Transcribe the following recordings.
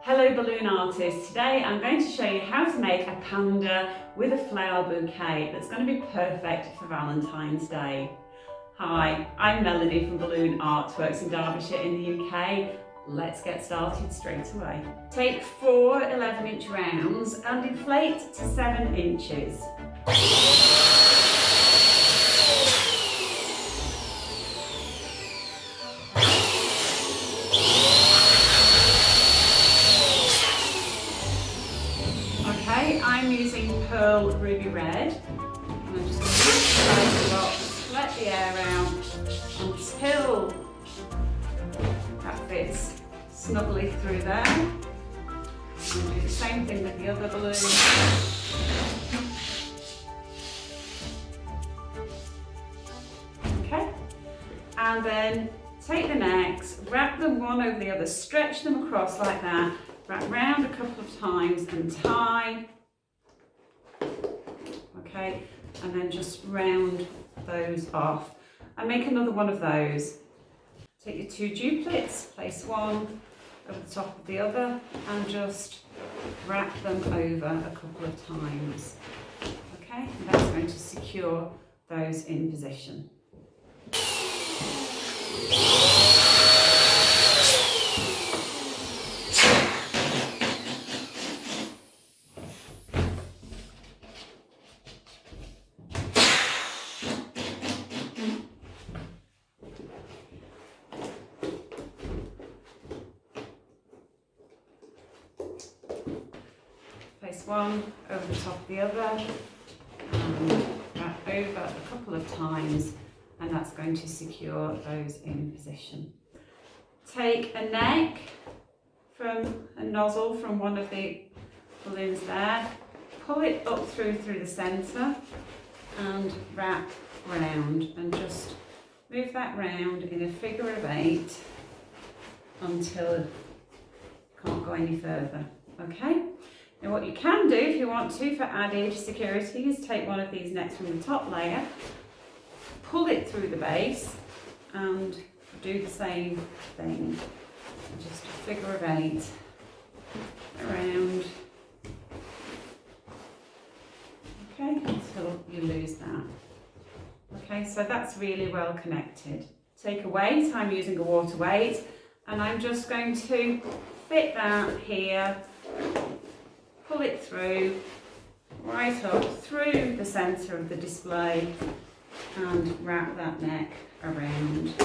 Hello balloon artists, today I'm going to show you how to make a panda with a flower bouquet that's going to be perfect for Valentine's Day. Hi, I'm Melanie from Balloon Artworks in Derbyshire in the UK. Let's get started straight away. Take 4 11-inch rounds and inflate to 7 inches. Okay, I'm using pearl ruby red, and I'm just going to size the box, let the air out until that fits snugly through there. And do the same thing with the other balloon. Okay, and then take the necks, wrap them one over the other, stretch them across like that. Wrap round a couple of times and tie, okay, and then just round those off and make another one of those. Take your 2 duplets, place one over the top of the other and just wrap them over a couple of times, okay, and that's going to secure those in position. Place one over the top of the other and wrap over a couple of times, and that's going to secure those in position. Take a neck from a nozzle from one of the balloons there, pull it up through the centre and wrap round, and just move that round in a figure of 8 until it can't go any further, okay? Now what you can do if you want to for added security is take one of these necks from the top layer, pull it through the base and do the same thing. Just a figure of 8 around, okay, until you lose that. Okay, so that's really well connected. Take a weight, I'm using a water weight, and I'm just going to fit that here, pull it through, right up through the centre of the display and wrap that neck around a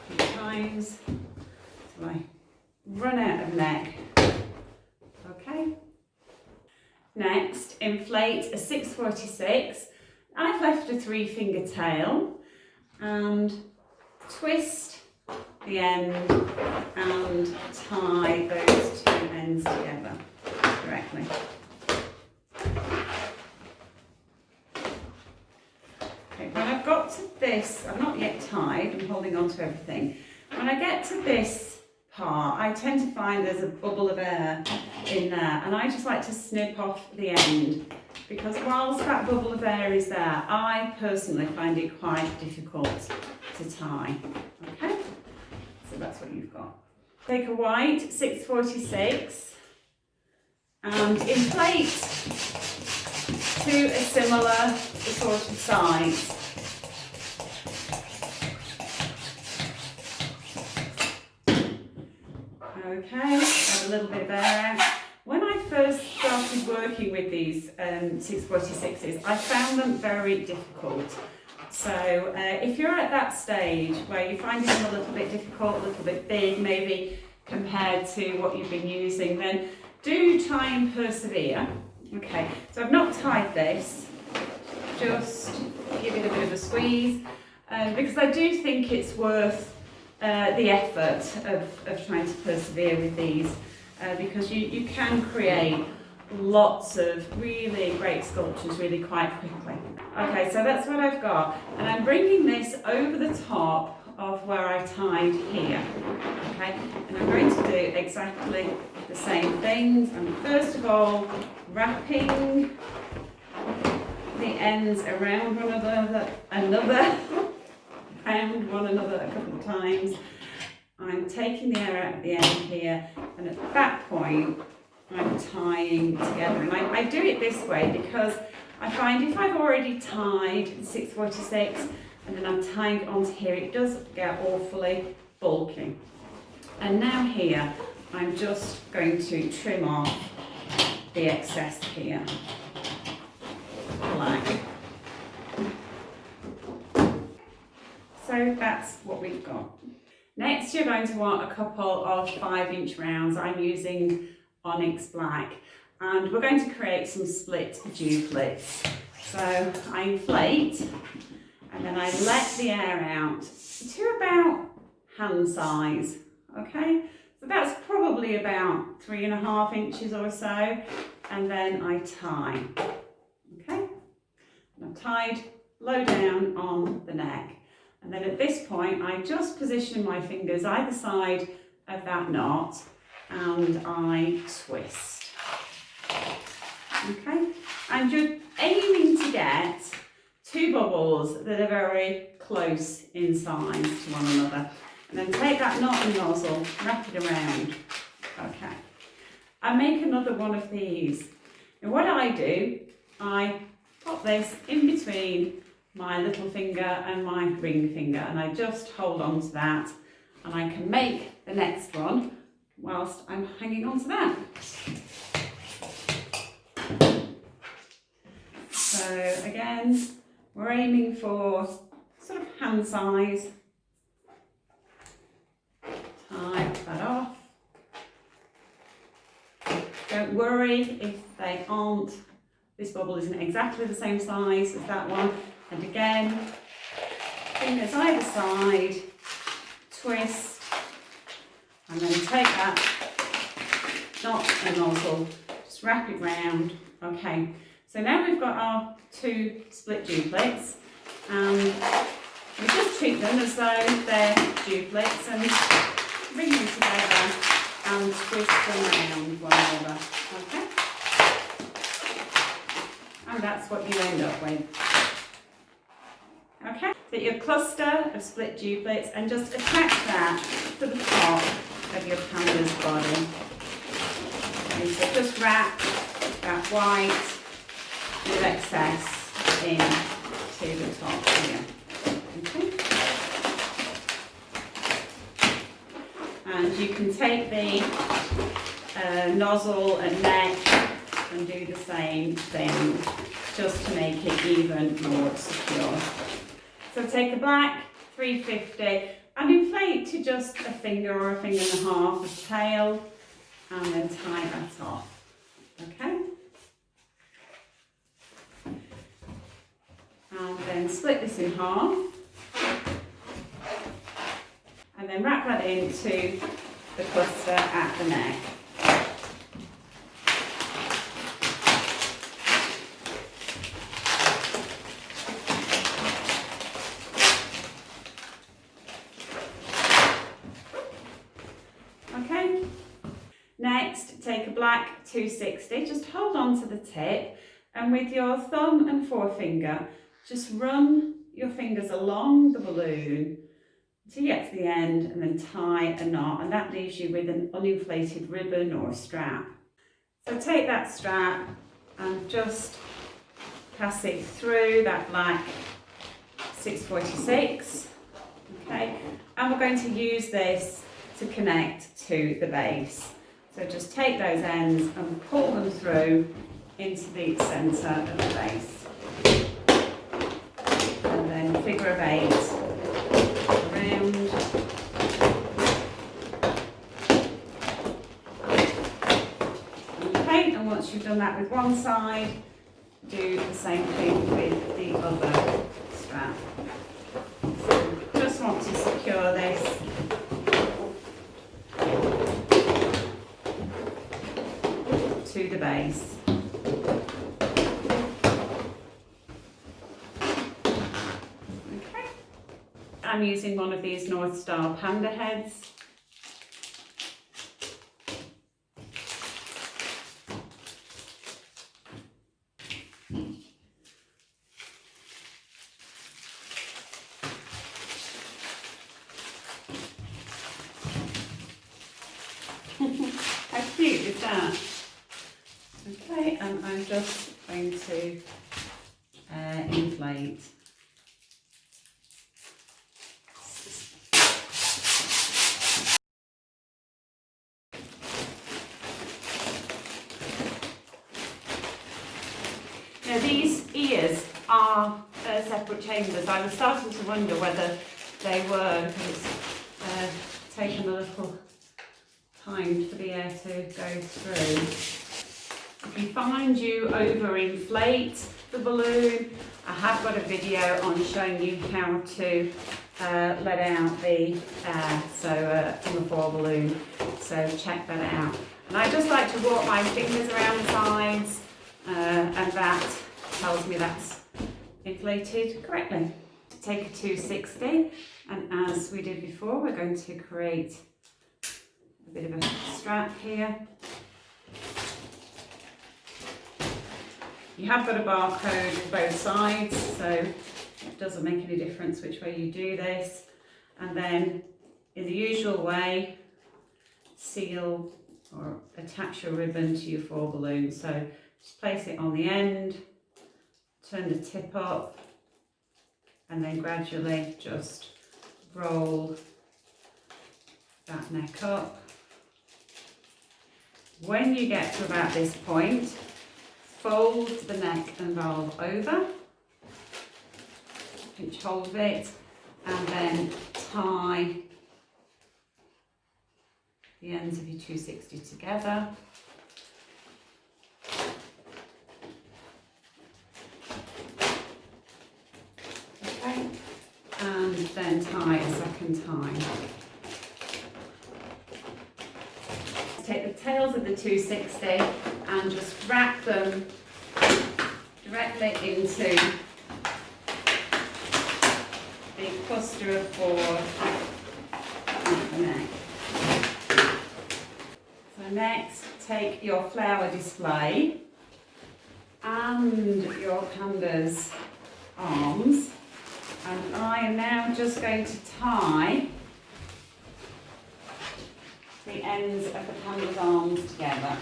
few times till I run out of neck. Okay. Next, inflate a 646. I've left a 3-finger tail and twist the end and tie those 2 ends together correctly. Okay, when I've got to this, I'm not yet tied, I'm holding on to everything. When I get to this part, I tend to find there's a bubble of air in there, and I just like to snip off the end, because whilst that bubble of air is there, I personally find it quite difficult to tie. Okay? So that's what you've got. Take a white 646 and inflate to a similar sort of size. Okay, add a little bit of air out. When I first started working with these 646s, I found them very difficult. So if you're at that stage where you find them a little bit difficult, a little bit big, maybe compared to what you've been using, then do try and persevere. Okay, so I've not tied this, just give it a bit of a squeeze, because I do think it's worth the effort of trying to persevere with these, because you can create lots of really great sculptures really quite quickly. Okay, so that's what I've got, and I'm bringing this over the top of where I tied here, okay, and I'm going to do exactly the same things. I'm first of all wrapping the ends around one another, around one another a couple of times, I'm taking the air out at the end here, and at that point I'm tying together. And I do it this way because I find if I've already tied the 646 and then I'm tying it onto here, it does get awfully bulky. And now here I'm just going to trim off the excess here, black. So that's what we've got. Next you're going to want a couple of 5-inch rounds. I'm using Onyx Black, and we're going to create some split duplets. So I inflate and then I let the air out to about hand size, okay? So that's probably about 3.5 inches or so, and then I tie, okay? And I've tied low down on the neck. And then at this point, I just position my fingers either side of that knot and I twist. Okay? And you're aiming to get 2 bubbles that are very close in size to one another. And then take that knot and nozzle, wrap it around. Okay. I make another one of these. And what I do, I pop this in between my little finger and my ring finger, and I just hold on to that, and I can make the next one whilst I'm hanging on to that. So again, we're aiming for sort of hand size. Tie that off. Don't worry if they aren't, this bubble isn't exactly the same size as that one. And again, fingers either side, twist, and then take that knot and nozzle, just wrap it round. Okay, so now we've got our 2 split duplets, and we just treat them as though they're duplets and bring them together and twist them around one another. Okay, and that's what you end up with. Okay, so your cluster of split duplets, and just attach that to the top of your panda's body. Okay, so just wrap that white with excess in to the top here. Okay. And you can take the nozzle and neck and do the same thing, just to make it even more secure. So take a black 350 and inflate to just a finger or a finger and a half of tail, and then tie that off. Okay? And then split this in half, and then wrap that into the cluster at the neck. Okay, next take a black 260, just hold on to the tip, and with your thumb and forefinger just run your fingers along the balloon until you get to the end, and then tie a knot, and that leaves you with an uninflated ribbon or a strap. So take that strap and just pass it through that black 646, okay, and we're going to use this to connect to the base. So just take those ends and pull them through into the centre of the base, and then figure of 8 around. Okay, and once you've done that with one side, do the same thing with the other strap. So just want to secure this to the base. Okay. I'm using one of these North Star Panda heads. that. Okay, and I'm just going to inflate. Now these ears are separate chambers. I was starting to wonder whether they were, because it's taken a little time for the air to go through. If you find you overinflate the balloon, I have got a video on showing you how to let out the air, on the foil balloon, so check that out. And I just like to walk my fingers around the sides, and that tells me that's inflated correctly. Take a 260, and as we did before, we're going to create a bit of a strap here. You have got a barcode on both sides, so it doesn't make any difference which way you do this. And then, in the usual way, seal or attach your ribbon to your foil balloon. So just place it on the end, turn the tip up, and then gradually just roll that neck up. When you get to about this point, fold the neck and valve over, pinch hold of it, and then tie the ends of your 260 together. Okay, and then tie a second time. Take the tails of the 260 and just wrap them directly into the cluster of four at the neck. So next, take your flower display and your panda's arms, and I am now just going to tie the ends of the panda's arms together.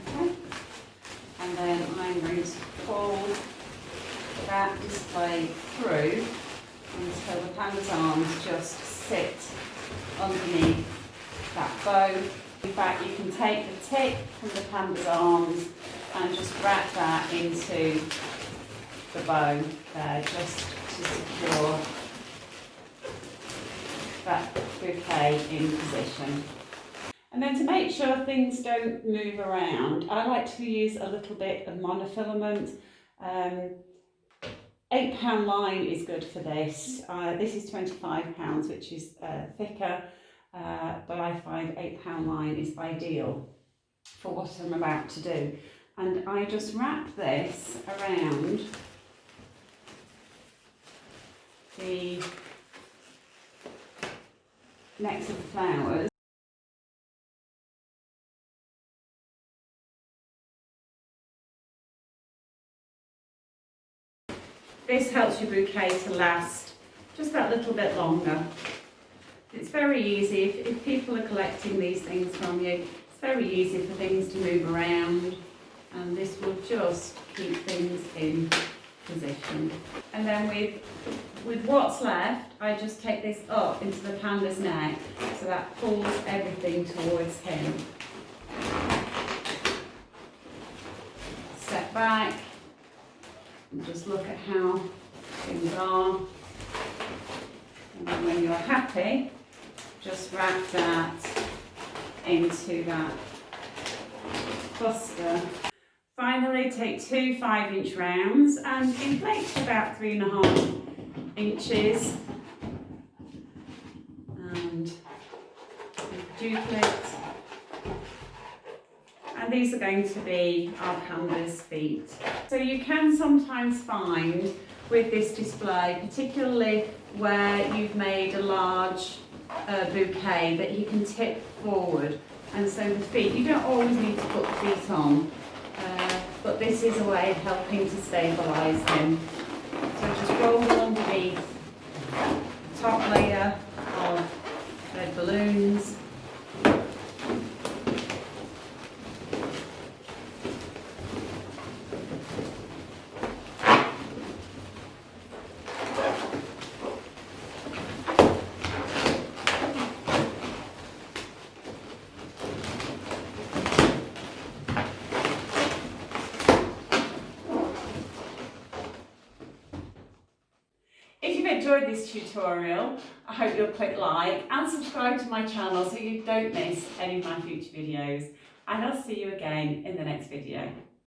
Okay. And then I'm going to pull that display through until the panda's arms just sit underneath that bow. In fact, you can take the tip from the panda's arms and just wrap that into the bow there, just to secure that bouquet in position. And then to make sure things don't move around, I like to use a little bit of monofilament. £8 line is good for this. This is £25, which is thicker, but I find £8 line is ideal for what I'm about to do. And I just wrap this around the necks of the flowers. This helps your bouquet to last just that little bit longer. It's very easy, if people are collecting these things from you, it's very easy for things to move around, and this will just keep things in position. And then with what's left, I just take this up into the panda's neck, so that pulls everything towards him. Step back and just look at how things are. And then when you're happy, just wrap that into that cluster. Finally, take two 5-inch rounds and inflate to about 3.5 inches. And duplicate. And these are going to be our panda's feet. So you can sometimes find with this display, particularly where you've made a large bouquet, that you can tip forward, and so the feet, you don't always need to put the feet on. but this is a way of helping to stabilise him. So just roll them underneath the top layer of red balloons. If you've enjoyed this tutorial, I hope you'll click like and subscribe to my channel so you don't miss any of my future videos. And I'll see you again in the next video.